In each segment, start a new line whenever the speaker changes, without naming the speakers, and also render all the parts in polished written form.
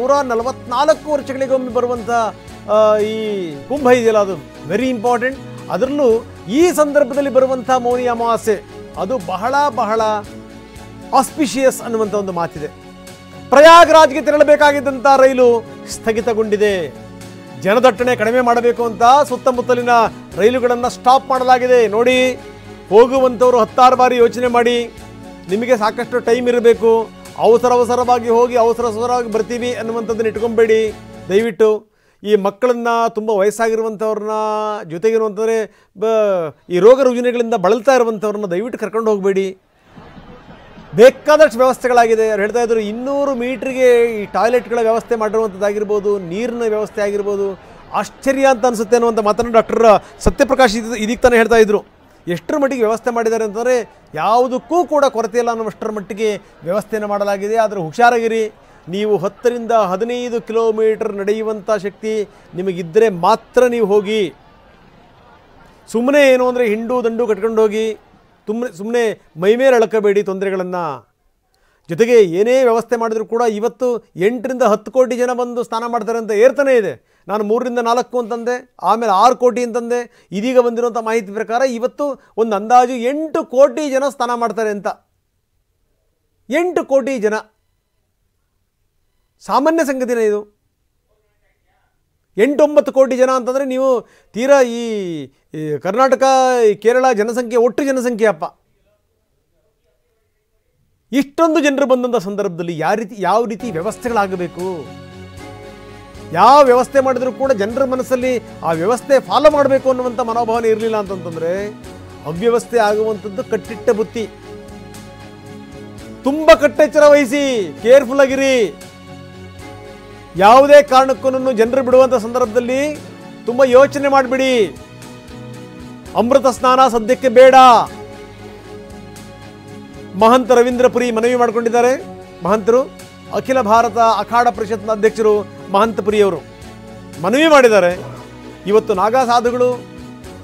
144 ವರ್ಷಗಳಿಗೊಮ್ಮೆ ಬರುವಂಥ ಈ ಕುಂಭ ಇದೆಯಲ್ಲ, ಅದು ವೆರಿ ಇಂಪಾರ್ಟೆಂಟ್. ಅದರಲ್ಲೂ ಈ ಸಂದರ್ಭದಲ್ಲಿ ಬರುವಂಥ ಮೌನಿ ಅಮಾವಾಸ್ಯೆ ಅದು ಬಹಳ ಬಹಳ ಆಸ್ಪಿಷಿಯಸ್ ಅನ್ನುವಂಥ ಒಂದು ಮಾತಿದೆ. ಪ್ರಯಾಗ್ರಾಜ್ಗೆ ತೆರಳಬೇಕಾಗಿದ್ದಂಥ ರೈಲು ಸ್ಥಗಿತಗೊಂಡಿದೆ. ಜನದಟ್ಟಣೆ ಕಡಿಮೆ ಮಾಡಬೇಕು ಅಂತ ಸುತ್ತಮುತ್ತಲಿನ ರೈಲುಗಳನ್ನು ಸ್ಟಾಪ್ ಮಾಡಲಾಗಿದೆ. ನೋಡಿ, ಹೋಗುವಂಥವರು 10 ಬಾರಿ ಯೋಚನೆ ಮಾಡಿ. ನಿಮಗೆ ಸಾಕಷ್ಟು ಟೈಮ್ ಇರಬೇಕು. ಅವಸರವಾಗಿ ಹೋಗಿ ಅವಸರವಾಗಿ ಬರ್ತೀವಿ ಅನ್ನುವಂಥದ್ದನ್ನು ಇಟ್ಕೊಬೇಡಿ ದಯವಿಟ್ಟು. ಈ ಮಕ್ಕಳನ್ನು, ತುಂಬ ವಯಸ್ಸಾಗಿರುವಂಥವ್ರನ್ನ, ಜೊತೆಗಿರುವಂಥವ್ರೆ ಈ ರೋಗ ರುಜಿನಗಳಿಂದ ಬಳಲ್ತಾ ಇರುವಂಥವ್ರನ್ನ ದಯವಿಟ್ಟು ಕರ್ಕೊಂಡು ಹೋಗಬೇಡಿ. ಬೇಕಾದಷ್ಟು ವ್ಯವಸ್ಥೆಗಳಾಗಿದೆ. ಅವ್ರು ಹೇಳ್ತಾ ಇದ್ರು 200 ಮೀಟ್ರಿಗೆ ಈ ಟಾಯ್ಲೆಟ್ಗಳ ವ್ಯವಸ್ಥೆ ಮಾಡಿರುವಂಥದ್ದಾಗಿರ್ಬೋದು, ನೀರಿನ ವ್ಯವಸ್ಥೆ ಆಗಿರ್ಬೋದು. ಆಶ್ಚರ್ಯ ಅಂತ ಅನಿಸುತ್ತೆ ಅನ್ನುವಂಥ ಮಾತನ್ನು ಡಾಕ್ಟರ್ ಸತ್ಯಪ್ರಕಾಶ್ ಇದೀಗ ತಾನೇ ಹೇಳ್ತಾ ಇದ್ರು. ಎಷ್ಟರ ಮಟ್ಟಿಗೆ ವ್ಯವಸ್ಥೆ ಮಾಡಿದ್ದಾರೆ ಅಂತಂದರೆ ಯಾವುದಕ್ಕೂ ಕೂಡ ಕೊರತೆ ಇಲ್ಲ ಅನ್ನುವಷ್ಟರ ಮಟ್ಟಿಗೆ ವ್ಯವಸ್ಥೆಯನ್ನು ಮಾಡಲಾಗಿದೆ. ಆದರೆ ಹುಷಾರಾಗಿರಿ. ನೀವು 10 ರಿಂದ 15 ಕಿಲೋಮೀಟರ್ ನಡೆಯುವಂಥ ಶಕ್ತಿ ನಿಮಗಿದ್ದರೆ ಮಾತ್ರ ನೀವು ಹೋಗಿ. ಸುಮ್ಮನೆ ಏನು ಅಂದರೆ ಹಿಂಡು ದಂಡು ಕಟ್ಕೊಂಡು ಹೋಗಿ ಸುಮ್ಮನೆ ಮೈಮೇಲೆ ಎಳ್ಕೋಬೇಡಿ ತೊಂದರೆಗಳನ್ನು. ಜೊತೆಗೆ ಏನೇ ವ್ಯವಸ್ಥೆ ಮಾಡಿದರೂ ಕೂಡ ಇವತ್ತು 8 ರಿಂದ 10 ಕೋಟಿ ಜನ ಬಂದು ಸ್ನಾನ ಮಾಡ್ತಾರೆ ಅಂತ ಏರ್ತಾನೆ ಇದೆ. ನಾನು 3 ರಿಂದ 4 ಅಂತಂದೆ, ಆಮೇಲೆ 6 ಕೋಟಿ ಅಂತಂದೆ. ಇದೀಗ ಬಂದಿರುವಂಥ ಮಾಹಿತಿ ಪ್ರಕಾರ ಇವತ್ತು ಒಂದು ಅಂದಾಜು 8 ಕೋಟಿ ಜನ ಸ್ನಾನ ಮಾಡ್ತಾರೆ ಅಂತ. 8 ಕೋಟಿ ಜನ ಸಾಮಾನ್ಯ ಸಂಗತಿನೇ ಇದು. 8-9 ಕೋಟಿ ಜನ ಅಂತಂದರೆ ನೀವು ತೀರಾ ಈ ಕರ್ನಾಟಕ, ಕೇರಳ ಜನಸಂಖ್ಯೆ, ಒಟ್ಟು ಜನಸಂಖ್ಯೆ ಅಪ್ಪ. ಇಷ್ಟೊಂದು ಜನರು ಬಂದಂಥ ಸಂದರ್ಭದಲ್ಲಿ ಯಾವ ರೀತಿ ವ್ಯವಸ್ಥೆಗಳಾಗಬೇಕು, ಯಾವ ವ್ಯವಸ್ಥೆ ಮಾಡಿದರೂ ಕೂಡ ಜನರ ಮನಸ್ಸಲ್ಲಿ ಆ ವ್ಯವಸ್ಥೆ ಫಾಲೋ ಮಾಡಬೇಕು ಅನ್ನುವಂಥ ಮನೋಭಾವನೆ ಇರಲಿಲ್ಲ ಅಂತಂತಂದರೆ ಅವ್ಯವಸ್ಥೆ ಆಗುವಂಥದ್ದು ಕಟ್ಟಿಟ್ಟ ಬುತ್ತಿ. ತುಂಬ ಕಟ್ಟೆಚ್ಚರ ವಹಿಸಿ, ಕೇರ್ಫುಲ್ ಆಗಿರಿ. ಯಾವುದೇ ಕಾರಣಕ್ಕೂ ಜನರು ಬಿಡುವಂಥ ಸಂದರ್ಭದಲ್ಲಿ ತುಂಬ ಯೋಚನೆ ಮಾಡಿಬಿಡಿ. ಅಮೃತ ಸ್ನಾನ ಸದ್ಯಕ್ಕೆ ಬೇಡ. ಮಹಂತ ರವೀಂದ್ರ ಪುರಿ ಮನವಿ ಮಾಡಿಕೊಂಡಿದ್ದಾರೆ. ಮಹಂತರು, ಅಖಿಲ ಭಾರತ ಅಖಾಡ ಪರಿಷತ್ನ ಅಧ್ಯಕ್ಷರು ಮಹಂತ ಪುರಿಯವರು ಮನವಿ ಮಾಡಿದ್ದಾರೆ. ಇವತ್ತು ನಾಗಾ ಸಾಧುಗಳು,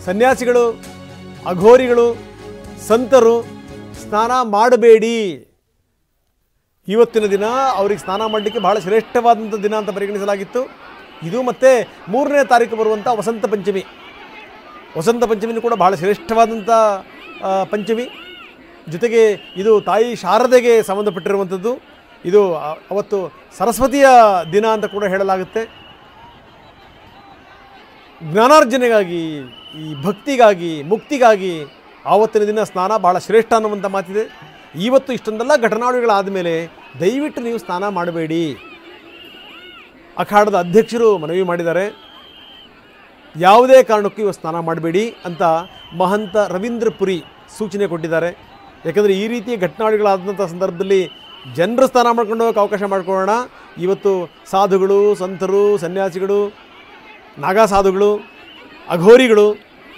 ಸನ್ಯಾಸಿಗಳು, ಅಘೋರಿಗಳು, ಸಂತರು ಸ್ನಾನ ಮಾಡಬೇಡಿ. ಇವತ್ತಿನ ದಿನ ಅವ್ರಿಗೆ ಸ್ನಾನ ಮಾಡಲಿಕ್ಕೆ ಬಹಳ ಶ್ರೇಷ್ಠವಾದಂಥ ದಿನ ಅಂತ ಪರಿಗಣಿಸಲಾಗಿತ್ತು. ಇದು ಮತ್ತು 3ನೇ ತಾರೀಕು ಬರುವಂಥ ವಸಂತ ಪಂಚಮಿ. ವಸಂತ ಪಂಚಮಿನೂ ಕೂಡ ಬಹಳ ಶ್ರೇಷ್ಠವಾದಂಥ ಪಂಚಮಿ. ಜೊತೆಗೆ ಇದು ತಾಯಿ ಶಾರದೆಗೆ ಸಂಬಂಧಪಟ್ಟಿರುವಂಥದ್ದು. ಇದು ಅವತ್ತು ಸರಸ್ವತಿಯ ದಿನ ಅಂತ ಕೂಡ ಹೇಳಲಾಗುತ್ತೆ. ಜ್ಞಾನಾರ್ಜನೆಗಾಗಿ, ಈ ಭಕ್ತಿಗಾಗಿ, ಮುಕ್ತಿಗಾಗಿ ಆವತ್ತಿನ ದಿನ ಸ್ನಾನ ಬಹಳ ಶ್ರೇಷ್ಠ ಅನ್ನುವಂಥ ಮಾತಿದೆ. ಇವತ್ತು ಇಷ್ಟೊಂದೆಲ್ಲ ಘಟನಾವಳಿಗಳಾದ ಮೇಲೆ ದಯವಿಟ್ಟು ನೀವು ಸ್ನಾನ ಮಾಡಬೇಡಿ. ಅಖಾಡದ ಅಧ್ಯಕ್ಷರು ಮನವಿ ಮಾಡಿದ್ದಾರೆ. ಯಾವುದೇ ಕಾರಣಕ್ಕೂ ಇವಾಗ ಸ್ನಾನ ಮಾಡಬೇಡಿ ಅಂತ ಮಹಂತ ರವೀಂದ್ರ ಪುರಿ ಸೂಚನೆ ಕೊಟ್ಟಿದ್ದಾರೆ. ಯಾಕಂದರೆ ಈ ರೀತಿಯ ಘಟನಾವಳಿಗಳಾದಂಥ ಸಂದರ್ಭದಲ್ಲಿ ಜನರು ಸ್ನಾನ ಮಾಡ್ಕೊಂಡು ಹೋಗೋಕ್ಕೆ ಅವಕಾಶ ಮಾಡಿಕೊಳ್ಳೋಣ. ಇವತ್ತು ಸಾಧುಗಳು, ಸಂತರು, ಸನ್ಯಾಸಿಗಳು, ನಾಗಾ ಸಾಧುಗಳು, ಅಘೋರಿಗಳು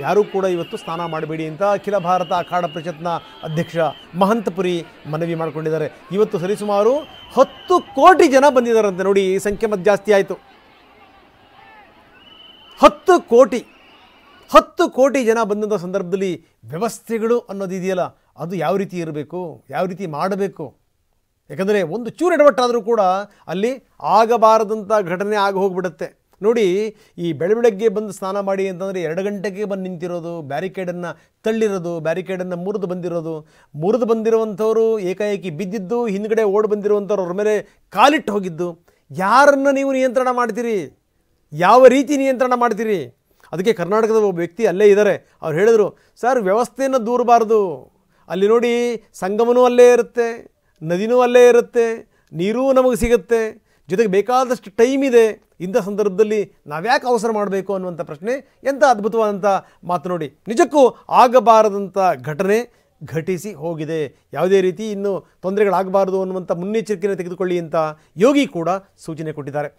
ಯಾರೂ ಕೂಡ ಇವತ್ತು ಸ್ನಾನ ಮಾಡಬೇಡಿ ಅಂತ ಅಖಿಲ ಭಾರತ ಅಖಾಡ ಪರಿಷತ್ನ ಅಧ್ಯಕ್ಷ ಮಹಂತಪುರಿ ಮನವಿ ಮಾಡಿಕೊಂಡಿದ್ದಾರೆ. ಇವತ್ತು ಸರಿಸುಮಾರು 10 ಕೋಟಿ ಜನ ಬಂದಿದ್ದಾರಂತೆ. ನೋಡಿ, ಈ ಸಂಖ್ಯೆ ಮತ್ತೆ ಜಾಸ್ತಿ ಆಯಿತು. 10 ಕೋಟಿ ಜನ ಬಂದಂಥ ಸಂದರ್ಭದಲ್ಲಿ ವ್ಯವಸ್ಥೆಗಳು ಅನ್ನೋದಿದೆಯಲ್ಲ, ಅದು ಯಾವ ರೀತಿ ಇರಬೇಕು, ಯಾವ ರೀತಿ ಮಾಡಬೇಕು. ಯಾಕಂದರೆ ಒಂದು ಚೂರು ಎಡವಟ್ಟಾದರೂ ಕೂಡ ಅಲ್ಲಿ ಆಗಬಾರದಂಥ ಘಟನೆ ಆಗಿ ಹೋಗಿಬಿಡುತ್ತೆ. ನೋಡಿ, ಈ ಬೆಳಗ್ಗೆ ಬಂದು ಸ್ನಾನ ಮಾಡಿ ಅಂತಂದರೆ 2 ಗಂಟೆಗೆ ಬಂದು ನಿಂತಿರೋದು, ಬ್ಯಾರಿಕೇಡನ್ನು ತಳ್ಳಿರೋದು, ಬ್ಯಾರಿಕೇಡನ್ನು ಮುರಿದು ಬಂದಿರುವಂಥವರು ಏಕಾಏಕಿ ಬಿದ್ದಿದ್ದು, ಹಿಂದ್ಗಡೆ ಓಡಿ ಬಂದಿರುವಂಥವ್ರು ಅವ್ರ ಮೇಲೆ ಕಾಲಿಟ್ಟು ಹೋಗಿದ್ದು. ಯಾರನ್ನು ನೀವು ನಿಯಂತ್ರಣ ಮಾಡ್ತೀರಿ? ಯಾವ ರೀತಿ ನಿಯಂತ್ರಣ ಮಾಡ್ತೀರಿ? ಅದಕ್ಕೆ ಕರ್ನಾಟಕದ ಒಬ್ಬ ವ್ಯಕ್ತಿ ಅಲ್ಲೇ ಇದ್ದಾರೆ. ಅವ್ರು ಹೇಳಿದ್ರು, ಸರ್ ವ್ಯವಸ್ಥೆಯನ್ನು ದೂರಬಾರ್ದು. ಅಲ್ಲಿ ನೋಡಿ, ಸಂಗಮನೂ ಅಲ್ಲೇ ಇರುತ್ತೆ, ನದಿನೂ ಅಲ್ಲೇ ಇರುತ್ತೆ, ನೀರೂ ನಮಗೆ ಸಿಗುತ್ತೆ, ಜೊತೆಗೆ ಬೇಕಾದಷ್ಟು ಟೈಮ್ ಇದೆ. ಇಂಥ ಸಂದರ್ಭದಲ್ಲಿ ನಾವ್ಯಾಕೆ ಅವಸರ ಮಾಡಬೇಕು ಅನ್ನುವಂಥ ಪ್ರಶ್ನೆ ಎಂಥ ಅದ್ಭುತವಾದಂಥ ಮಾತು ನೋಡಿ. ನಿಜಕ್ಕೂ ಆಗಬಾರದಂಥ ಘಟನೆ ಘಟಿಸಿ ಹೋಗಿದೆ. ಯಾವುದೇ ರೀತಿ ಇನ್ನು ತೊಂದರೆಗಳಾಗಬಾರದು ಅನ್ನುವಂಥ ಮುನ್ನೆಚ್ಚರಿಕೆಯನ್ನು ತೆಗೆದುಕೊಳ್ಳಿ ಅಂತ ಯೋಗಿ ಕೂಡ ಸೂಚನೆ ಕೊಟ್ಟಿದ್ದಾರೆ.